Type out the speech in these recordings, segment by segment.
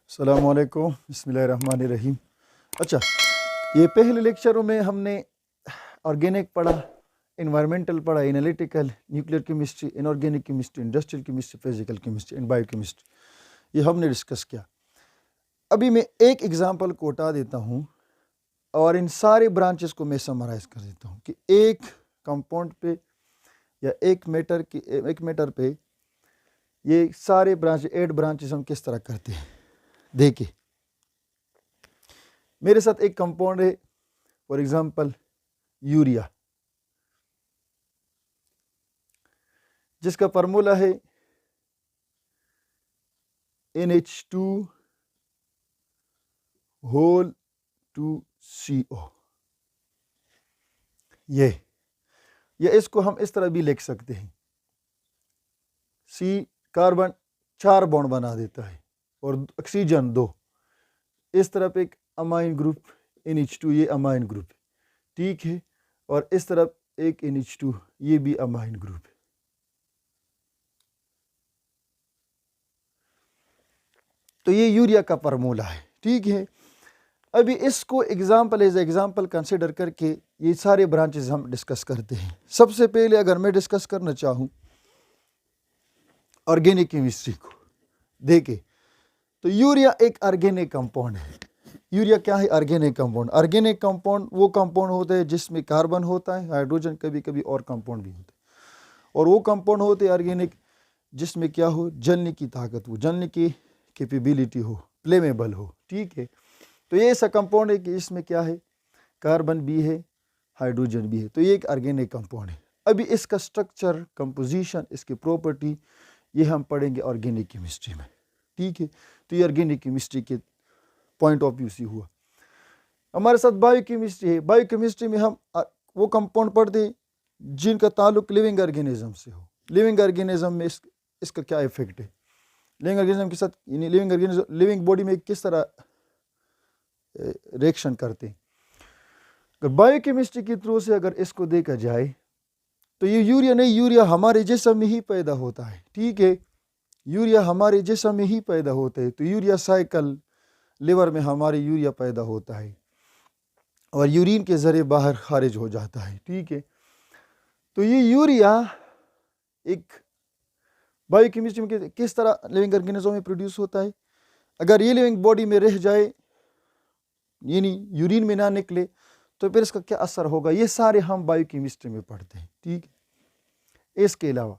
अस्सलामु अलैकुम, बिस्मिल्लाहिर्रहमानिर्रहीम। अच्छा, ये पहले लेक्चरों में हमने ऑर्गेनिक पढ़ा, इन्वायरमेंटल पढ़ा, analytical, nuclear chemistry, inorganic chemistry, industrial chemistry, physical chemistry and biochemistry, ये हमने डिस्कस किया। अभी मैं एक एग्जांपल को उठा देता हूँ और इन सारे ब्रांचेस को मैं समराइज कर देता हूँ कि एक कंपाउंड पे या एक मैटर पे ये सारे ब्रांच 8 ब्रांचेस हम किस तरह करते हैं। देखिए, मेरे साथ एक कंपाउंड है, फॉर एग्जांपल यूरिया, जिसका फार्मूला है NH2 होल 2CO। ये इसको हम इस तरह भी लिख सकते हैं, C कार्बन 4 बॉन्ड बना देता है और ऑक्सीजन 2, इस तरफ एक अमाइन ग्रुप NH2, ये अमाइन ग्रुप है, ठीक है, और इस तरफ एक NH2, ये भी अमाइन ग्रुप है। तो ये यूरिया का फार्मूला है, ठीक है। अभी इसको एग्जाम्पल कंसिडर करके ये सारे ब्रांचेस हम डिस्कस करते हैं। सबसे पहले अगर मैं डिस्कस करना चाहूँ ऑर्गेनिक केमिस्ट्री को, देखें तो यूरिया एक ऑर्गेनिक कंपाउंड है। यूरिया क्या है? Organic compound. ऑर्गेनिक कंपाउंड वो कंपाउंड होता है जिसमें कार्बन होता है, हाइड्रोजन, कभी कभी और कंपाउंड भी होते हैं, और वो कंपाउंड होते हैं ऑर्गेनिक जिसमें क्या हो, जलने की ताकत हो, जलने की कैपेबिलिटी हो, फ्लेमेबल हो, ठीक है। तो ये ऐसा कंपाउंड है कि इसमें क्या है, कार्बन भी है, हाइड्रोजन भी है, तो ये एक ऑर्गेनिक कंपाउंड है। अभी इसका स्ट्रक्चर, कंपोजिशन, इसकी प्रॉपर्टी, ये हम पढ़ेंगे ऑर्गेनिक केमिस्ट्री में, ठीक है। तो ये ऑर्गेनिक केमिस्ट्री के पॉइंट ऑफ व्यू से हुआ। हमारे साथ बायोकेमिस्ट्री है। बायोकेमिस्ट्री में हम वो कंपाउंड पढ़ते हैं जिनका ताल्लुक लिविंग ऑर्गेनिज्म से हो। लिविंग ऑर्गेनिज्म में इसका क्या इफेक्ट है, लिविंग ऑर्गेनिज्म के साथ, लिविंग बॉडी में किस तरह रिएक्शन करते हैं। अगर बायोकेमिस्ट्री के थ्रू से अगर इसको देखा जाए तो ये यूरिया नहीं, यूरिया हमारे जिस्म में ही पैदा होता है, ठीक है। यूरिया हमारे जिस्म में ही पैदा होता है। तो यूरिया साइकिल, लिवर में हमारे यूरिया पैदा होता है और यूरिन के जरिए बाहर खारिज हो जाता है, ठीक है। तो ये यूरिया एक बायोकेमिस्ट्री में किस तरह लिविंग ऑर्गेनिज्म में प्रोड्यूस होता है। अगर ये लिविंग बॉडी में रह जाए, यानी यूरिन में ना निकले, तो फिर इसका क्या असर होगा, ये सारे हम बायोकेमिस्ट्री में पढ़ते हैं, ठीक है। इसके अलावा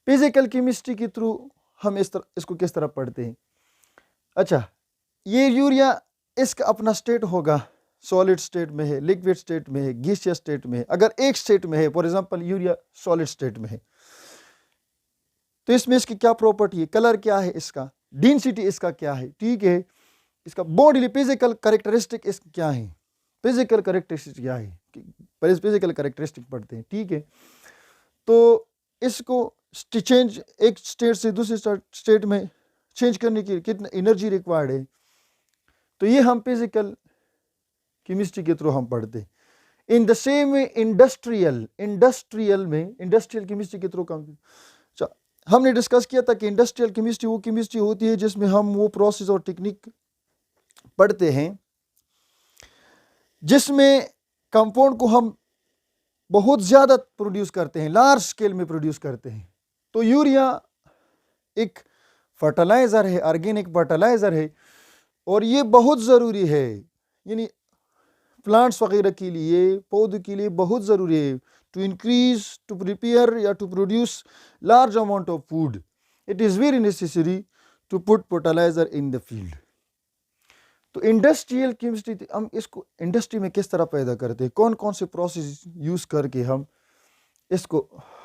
फिजिकल केमिस्ट्री के थ्रू हम इसको किस तरह पढ़ते हैं। अच्छा, ये यूरिया, इसका अपना स्टेट होगा, सॉलिड स्टेट में है, लिक्विड स्टेट में है, गैसियस स्टेट में है। अगर एक स्टेट में है, for example urea solid state में है, तो इसमें इसकी क्या प्रॉपर्टी है, कलर क्या है इसका, डेंसिटी इसका क्या है, ठीक है। इसका बॉडी फिजिकल कैरेक्टरिस्टिक इसका क्या है, फिजिकल कैरेक्टरिस्टिक क्या है, फिजिकल कैरेक्टरिस्टिक पढ़ते हैं, ठीक है। तो इसको चेंज, एक स्टेट से दूसरे स्टेट में चेंज करने की कितना एनर्जी रिक्वायर्ड है, तो ये हम फिजिकल केमिस्ट्री के थ्रू हम पढ़ते हैं। In the same way industrial chemistry के थ्रू हमने डिस्कस किया था कि इंडस्ट्रियल केमिस्ट्री वो केमिस्ट्री होती है जिसमें हम वो प्रोसेस और टेक्निक पढ़ते हैं जिसमें कंपाउंड को हम बहुत ज़्यादा प्रोड्यूस करते हैं, लार्ज स्केल में प्रोड्यूस करते हैं। तो यूरिया एक फर्टिलाइज़र है, ऑर्गेनिक फर्टिलाइज़र है, और ये बहुत ज़रूरी है, यानी प्लांट्स वगैरह के लिए, पौधों के लिए बहुत ज़रूरी है, टू इंक्रीज, टू प्रिपेयर या to produce large amount of food. It is very necessary to put fertiliser in the field. तो इंडस्ट्रियल केमिस्ट्री, हम इसको इंडस्ट्री में किस तरह पैदा करते हैं, कौन कौन से प्रोसेस यूज़ करके हम इसको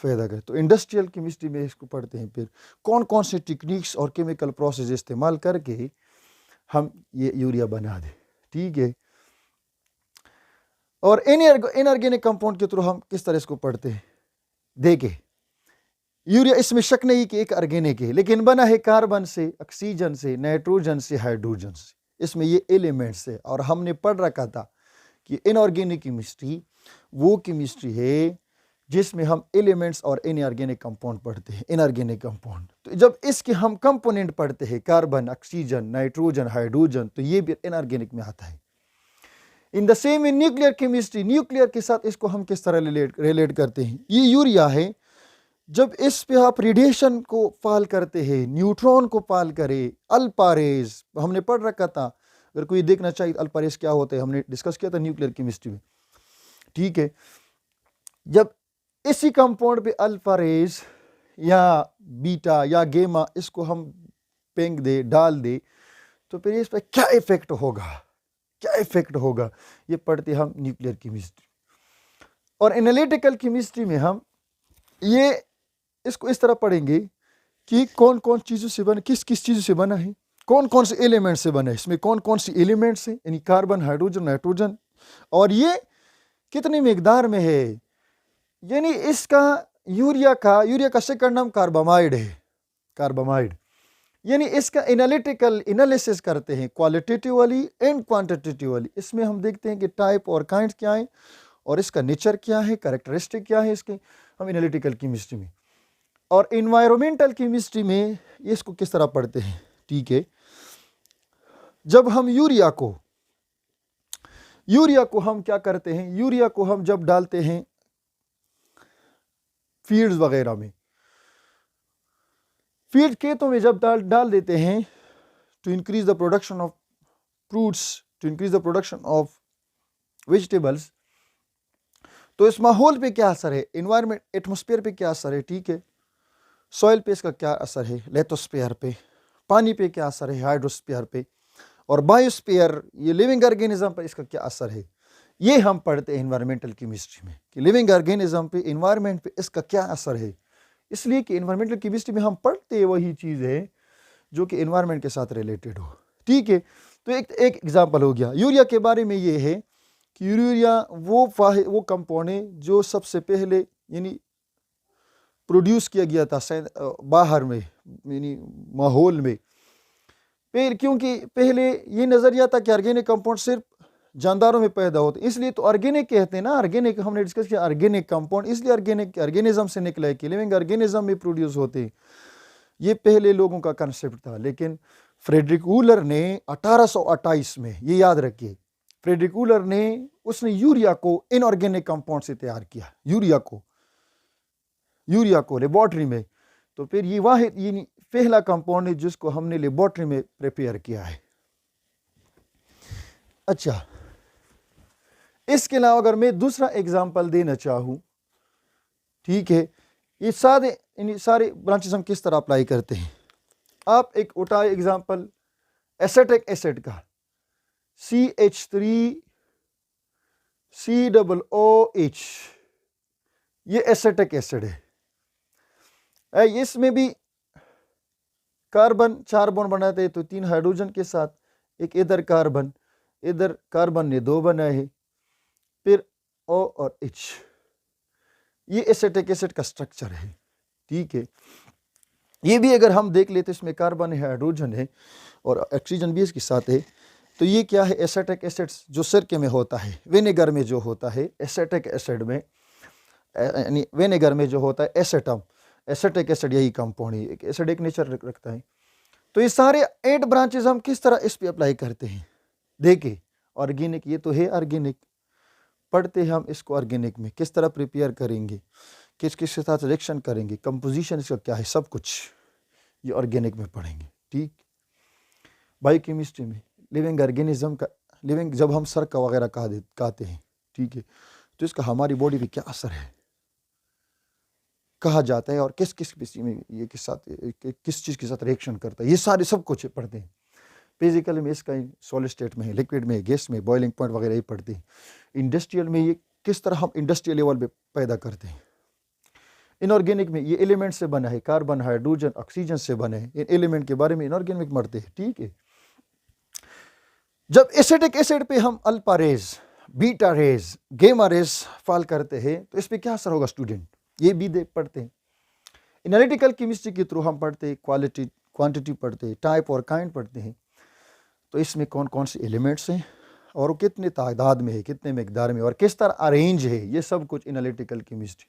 पैदा करें। तो इंडस्ट्रियल केमिस्ट्री में इसको पढ़ते हैं, फिर कौन कौन से टेक्निक्स और केमिकल प्रोसेस इस्तेमाल करके हम ये यूरिया बना दें, ठीक है। और इनऑर्गेनिक कंपाउंड के थ्रू हम किस तरह इसको पढ़ते हैं। देखिए, यूरिया, इसमें शक नहीं कि एक ऑर्गेनिक है, लेकिन बना है कार्बन से, ऑक्सीजन से, नाइट्रोजन से, हाइड्रोजन से, इसमें ये एलिमेंट्स है। और हमने पढ़ रखा था कि इनऑर्गेनिक केमिस्ट्री वो केमिस्ट्री है जिसमें हम एलिमेंट्स और इनऑर्गेनिक कंपाउंड पढ़ते हैं, इनऑर्गेनिक कंपाउंड। तो जब इसके हम कंपोनेंट पढ़ते हैं, कार्बन, ऑक्सीजन, नाइट्रोजन, हाइड्रोजन, तो ये भी इनऑर्गेनिक में आता है। In the same in nuclear chemistry, nuclear के साथ इसको हम किस तरह रिलेट करते हैं। ये यूरिया है, जब इस पे आप रेडिएशन को पाल करते हैं, न्यूट्रॉन को पाल करे, अल्फा रेज हमने पढ़ रखा था, अगर कोई देखना चाहिए अल्फा रेज क्या होते हैं, हमने डिस्कस किया था न्यूक्लियर केमिस्ट्री में, ठीक है। जब इसी कंपाउंड पे अल्फा रेज या बीटा या गेमा इसको हम फेंक दे, डाल दे, तो फिर इस पर क्या इफेक्ट होगा, क्या इफेक्ट होगा, ये पढ़ते हम न्यूक्लियर केमिस्ट्री। और एनालिटिकल केमिस्ट्री में हम ये इसको इस तरह पढ़ेंगे कि कौन कौन चीज़ों से बना, किस किस चीज़ों से बना है, कौन कौन से एलिमेंट से बना है, इसमें कौन कौन सी एलिमेंट्स हैं, यानी कार्बन, हाइड्रोजन, नाइट्रोजन, और ये कितनी मिकदार में है। यानी इसका यूरिया का सेकंड नाम कार्बामाइड है, कार्बामाइड। यानी इसका एनालिटिकल एनालिसिस करते हैं, क्वालिटेटिवली एंड क्वांटिटेटिवली। इसमें हम देखते हैं कि टाइप और काइंड क्या है और इसका नेचर क्या है, कैरेक्टरिस्टिक क्या है इसके, हम एनालिटिकल केमिस्ट्री में। और इन्वायरमेंटल केमिस्ट्री में इसको किस तरह पढ़ते हैं, ठीक है। जब हम यूरिया को हम क्या करते हैं, यूरिया को हम जब डालते हैं फील्ड्स वगैरह में, फील्ड खेतों में जब डाल देते हैं, to increase the production of fruits, to increase the production of vegetables, तो इस माहौल पे क्या असर है, इन्वायरमेंट, एटमॉस्फेयर पे क्या असर है, ठीक है। सॉइल पे इसका क्या असर है, लेथोस्फेयर पे, पानी पे क्या असर है, हाइड्रोस्फेयर पे, और बायोस्फेयर, ये लिविंग ऑर्गेनिज्म पर इसका क्या असर है, ये हम पढ़ते हैं इन्वायरमेंटल केमिस्ट्री में, कि लिविंग ऑर्गेनिज्म पे, इन्वायरमेंट पे इसका क्या असर है। इसलिए कि इन्वायरमेंटल केमिस्ट्री में हम पढ़ते वही चीज़ है जो कि इन्वायरमेंट के साथ रिलेटेड हो, ठीक है। तो एक एग्जाम्पल हो गया यूरिया के बारे में, ये है कि यूरिया वो कंपाउंड है जो सबसे पहले यानी प्रोड्यूस किया गया था बाहर में, यानी माहौल में, क्योंकि पहले ये नज़रिया था कि ऑर्गेनिक कंपाउंड सिर्फ जानदारों में पैदा होते, इसलिए तो ऑर्गेनिक कहते हैं ना, ऑर्गेनिक हमने डिस्कस किया, ऑर्गेनिक कंपाउंड इसलिए ऑर्गेनिज्म से निकला है कि लिविंग ऑर्गेनिज्म में प्रोड्यूस होते हैं। ये पहले लोगों का कंसेप्ट था, लेकिन फ्रेडरिक वूलर ने 1828 में, ये याद रखिए, फ्रेडरिक वूलर ने उसने यूरिया को इनऑर्गेनिक कंपाउंड से तैयार किया, यूरिया को लेबोरेटरी में। तो फिर ये वाहिद ये पहला कंपाउंड है जिसको हमने लेबोरेटरी में प्रिपेयर किया है। अच्छा, इसके अलावा अगर मैं दूसरा एग्जांपल देना चाहूं, ठीक है, ये सारे ब्रांचेस हम किस तरह अप्लाई करते हैं। आप एक उठाए एग्जांपल एसेटिक एसिड का, CH3COOH, ये एसेटिक एसिड है। इसमें भी कार्बन 4 बॉन्ड बनाते हैं, तो 3 हाइड्रोजन के साथ एक इधर कार्बन ने 2 बनाए हैं, फिर O और H, ये एसिटिक एसिड का स्ट्रक्चर है, ठीक है। ये भी अगर हम देख लेते, इसमें कार्बन है, हाइड्रोजन है और ऑक्सीजन भी इसके साथ है। तो ये क्या है, एसिटिक एसिड जो सिरके में होता है, विनेगर में जो होता है, एसिटिक एसिड में, यानी विनेगर में जो होता है एसेटम, एसिटिक एसिड यही कंपाउंड है, एक एसिडिक नेचर रखता है। तो ये सारे 8 ब्रांचेस हम किस तरह इस पे अप्लाई करते हैं, देखिए। ऑर्गेनिक, ये तो है ऑर्गेनिक, पढ़ते हैं हम इसको ऑर्गेनिक में किस तरह प्रिपेयर करेंगे, किस किस के साथ रिएक्शन करेंगे, कंपोजिशन इसका क्या है, सब कुछ ये ऑर्गेनिक में पढ़ेंगे, ठीक। बायोकेमिस्ट्री में लिविंग ऑर्गेनिज्म का, लिविंग जब हम सर का वगैरह कहते हैं, ठीक है, तो इसका हमारी बॉडी पे क्या असर है, कहा जाता है, और किस किस में ये किस चीज़ के साथ रिएक्शन करता है, ये सारे सब कुछ पढ़ते हैं। फिजिकल में इसका सॉलिड स्टेट में है, लिक्विड में है, गैस में, बॉइलिंग पॉइंट वगैरह ये पढ़ते हैं। इंडस्ट्रियल में ये किस तरह हम इंडस्ट्रियल लेवल पे पैदा करते हैं। इनऑर्गेनिक में ये एलिमेंट से बना है, कार्बन, हाइड्रोजन, ऑक्सीजन से बने हैं, इन एलिमेंट के बारे में इनऑर्गेनिक पढ़ते हैं, ठीक है। जब एसिटिक एसिड पे हम अल्फा रेज, बीटा रेज, गेमा रेज फॉल करते हैं, तो इस पर क्या असर होगा स्टूडेंट, ये भी पढ़ते हैं। एनालिटिकल केमिस्ट्री के थ्रू हम पढ़ते हैं, क्वालिटी क्वांटिटी पढ़ते हैं, टाइप और काइंड पढ़ते हैं। तो इसमें कौन कौन से एलिमेंट्स हैं और वो कितने तादाद में है, कितने मिकदार में, और किस तरह अरेंज है, ये सब कुछ एनालिटिकल केमिस्ट्री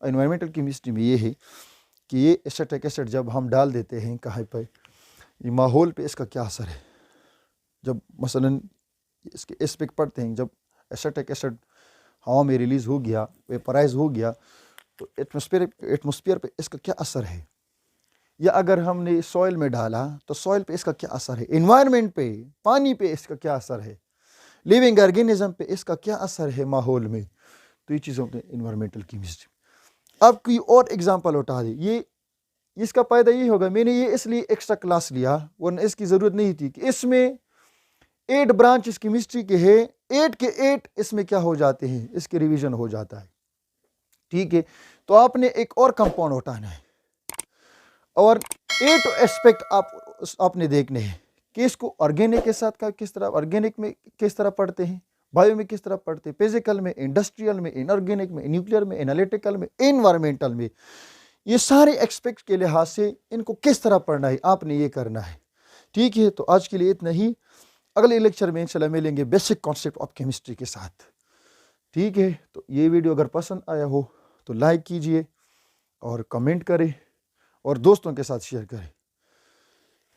एनवायरमेंटल केमिस्ट्री में ये है कि ये एसिटिक एसिड जब हम डाल देते हैं कहीं पर, ये माहौल पे इसका क्या असर है। जब मसलन इसके एस्पेक्ट पढ़ते हैं, जब एसिटिक एसिड हवा में रिलीज़ हो गया, वेपराइज हो गया, तो एटमॉस्फेयर पे इसका क्या असर है। या अगर हमने सॉइल में डाला तो सॉइल पे इसका क्या असर है, एनवायरनमेंट पे, पानी पे इसका क्या असर है, लिविंग ऑर्गेनिज्म पे इसका क्या असर है माहौल में। तो ये चीज़ों के एनवायरमेंटल केमिस्ट्री। अब कोई और एग्जांपल उठा दे, ये इसका फ़ायदा ये होगा, मैंने ये इसलिए एक्स्ट्रा क्लास लिया वरना इसकी ज़रूरत नहीं थी, कि इसमें 8 ब्रांच इस केमिस्ट्री के हैं, 8 के 8 इसमें क्या हो जाते हैं, इसके रिवीजन हो जाता है। ठीक है, तो आपने एक और कंपाउंड उठाना है और 8 एस्पेक्ट आपने देखने हैं कि इसको ऑर्गेनिक के साथ का किस तरह, ऑर्गेनिक में किस तरह पढ़ते हैं, बायो में किस तरह पढ़ते हैं, फिजिकल में, इंडस्ट्रियल में, इनऑर्गेनिक में, न्यूक्लियर में, एनालिटिकल में, एनवायरमेंटल में, ये सारे एस्पेक्ट के लिहाज से इनको किस तरह पढ़ना है, आपने ये करना है। ठीक है, तो आज के लिए इतना ही। अगले लेक्चर में इंशाल्लाह मिलेंगे बेसिक कॉन्सेप्ट ऑफ केमिस्ट्री के साथ। ठीक है, तो ये वीडियो अगर पसंद आया हो तो लाइक कीजिए और कमेंट करें और दोस्तों के साथ शेयर करें।